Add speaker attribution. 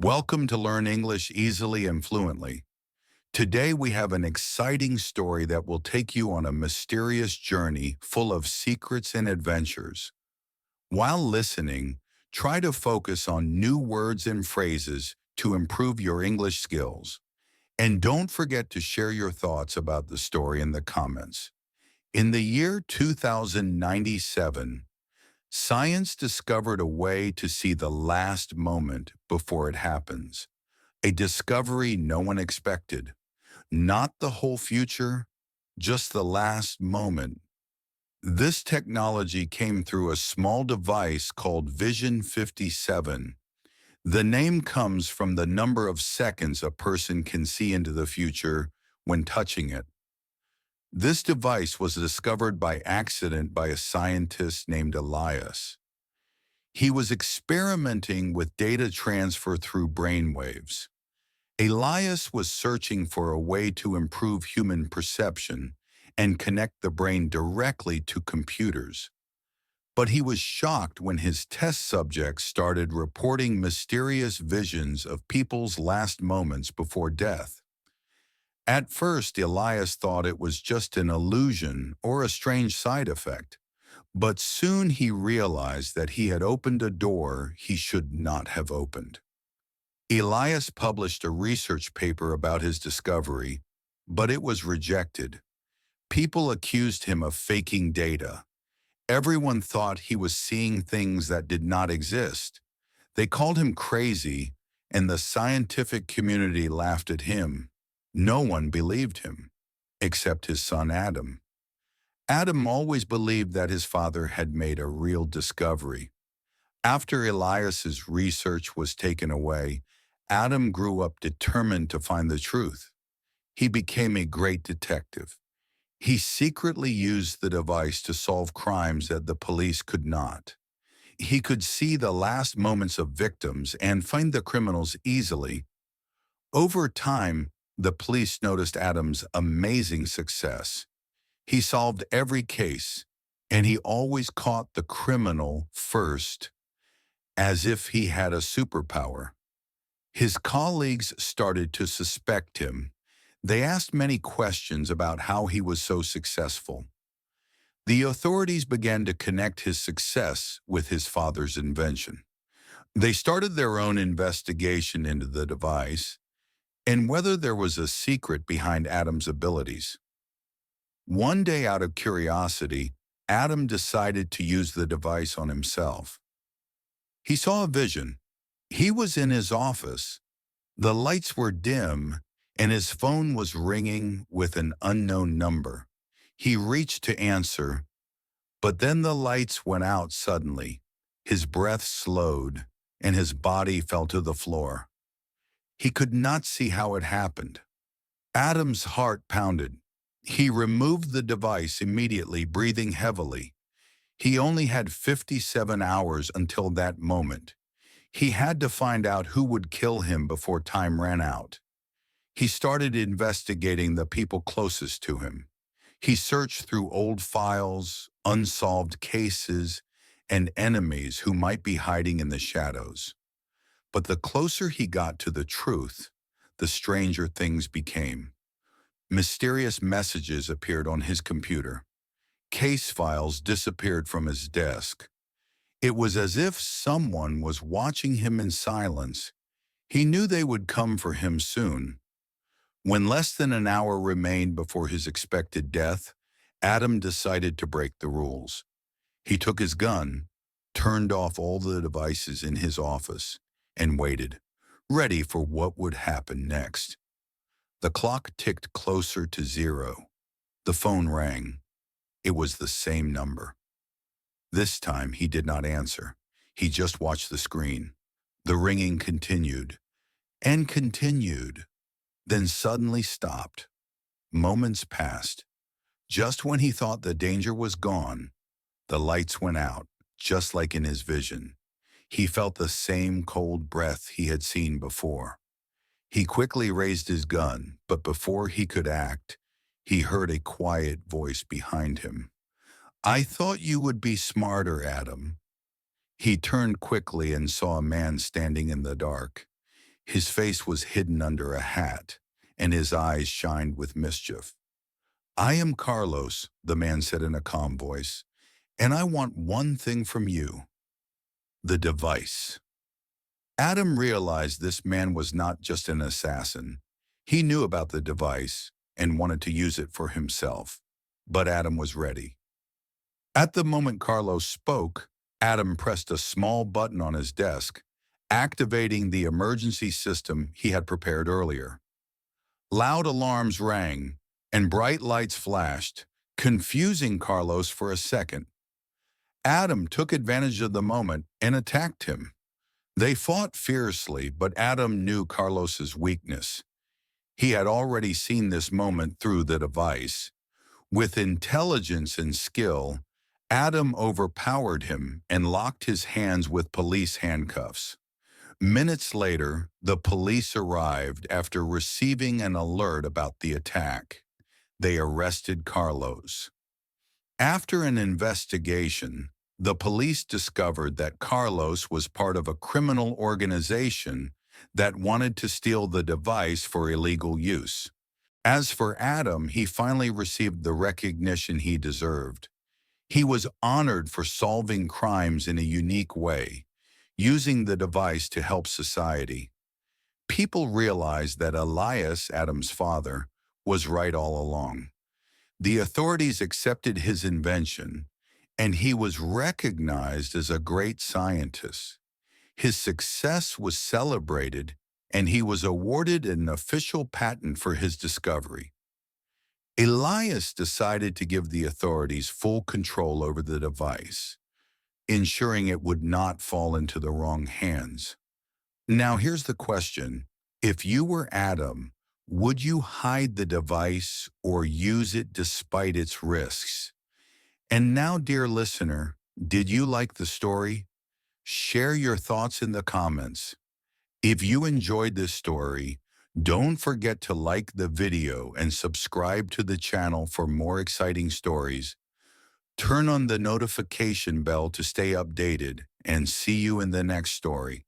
Speaker 1: Welcome to Learn English Easily and Fluently. Today we have an exciting story that will take you on a mysterious journey full of secrets and adventures. While listening, try to focus on new words and phrases to improve your English skills. And don't forget to share your thoughts about the story in the comments. In the year 2097, science discovered a way to see the last moment before it happens. A discovery no one expected. Not the whole future, just the last moment. This technology came through a small device called Vision 57. The name comes from the number of seconds a person can see into the future when touching it. This device was discovered by accident by a scientist named Elias. He was experimenting with data transfer through brainwaves. Elias was searching for a way to improve human perception and connect the brain directly to computers. But he was shocked when his test subjects started reporting mysterious visions of people's last moments before death. At first, Elias thought it was just an illusion or a strange side effect, but soon he realized that he had opened a door he should not have opened. Elias published a research paper about his discovery, but it was rejected. People accused him of faking data. Everyone thought he was seeing things that did not exist. They called him crazy, and the scientific community laughed at him. No one believed him, except his son Adam. Adam always believed that his father had made a real discovery. After Elias's research was taken away, Adam grew up determined to find the truth. He became a great detective. He secretly used the device to solve crimes that the police could not. He could see the last moments of victims and find the criminals easily. Over time, the police noticed Adam's amazing success. He solved every case, and he always caught the criminal first, as if he had a superpower. His colleagues started to suspect him. They asked many questions about how he was so successful. The authorities began to connect his success with his father's invention. They started their own investigation into the device and whether there was a secret behind Adam's abilities. One day, out of curiosity, Adam decided to use the device on himself. He saw a vision. He was in his office. The lights were dim, and his phone was ringing with an unknown number. He reached to answer, but then the lights went out suddenly. His breath slowed, and his body fell to the floor. He could not see how it happened. Adam's heart pounded. He removed the device immediately, breathing heavily. He only had 57 hours until that moment. He had to find out who would kill him before time ran out. He started investigating the people closest to him. He searched through old files, unsolved cases, and enemies who might be hiding in the shadows. But the closer he got to the truth, the stranger things became. Mysterious messages appeared on his computer. Case files disappeared from his desk. It was as if someone was watching him in silence. He knew they would come for him soon. When less than an hour remained before his expected death, Adam decided to break the rules. He took his gun, turned off all the devices in his office, and waited, ready for what would happen next. The clock ticked closer to zero. The phone rang. It was the same number. This time he did not answer. He just watched the screen. The ringing continued and continued, then suddenly stopped. Moments passed. Just when he thought the danger was gone, the lights went out, just like in his vision. He felt the same cold breath he had seen before. He quickly raised his gun, but before he could act, he heard a quiet voice behind him. "I thought you would be smarter, Adam." He turned quickly and saw a man standing in the dark. His face was hidden under a hat, and his eyes shined with mischief. "I am Carlos," the man said in a calm voice, "and I want one thing from you, the device." Adam realized this man was not just an assassin. He knew about the device and wanted to use it for himself. But Adam was ready. At the moment Carlos spoke, Adam pressed a small button on his desk, activating the emergency system he had prepared earlier. Loud alarms rang, and bright lights flashed, confusing Carlos for a second. Adam took advantage of the moment and attacked him. They fought fiercely, but Adam knew Carlos's weakness. He had already seen this moment through the device. With intelligence and skill, Adam overpowered him and locked his hands with police handcuffs. Minutes later, the police arrived after receiving an alert about the attack. They arrested Carlos. After an investigation, the police discovered that Carlos was part of a criminal organization that wanted to steal the device for illegal use. As for Adam, he finally received the recognition he deserved. He was honored for solving crimes in a unique way, using the device to help society. People realized that Elias, Adam's father, was right all along. The authorities accepted his invention, and he was recognized as a great scientist. His success was celebrated, and he was awarded an official patent for his discovery. Elias decided to give the authorities full control over the device, ensuring it would not fall into the wrong hands. Now here's the question. If you were Adam, would you hide the device or use it despite its risks? And now, dear listener, did you like the story? Share your thoughts in the comments. If you enjoyed this story, don't forget to like the video and subscribe to the channel for more exciting stories. Turn on the notification bell to stay updated, and see you in the next story.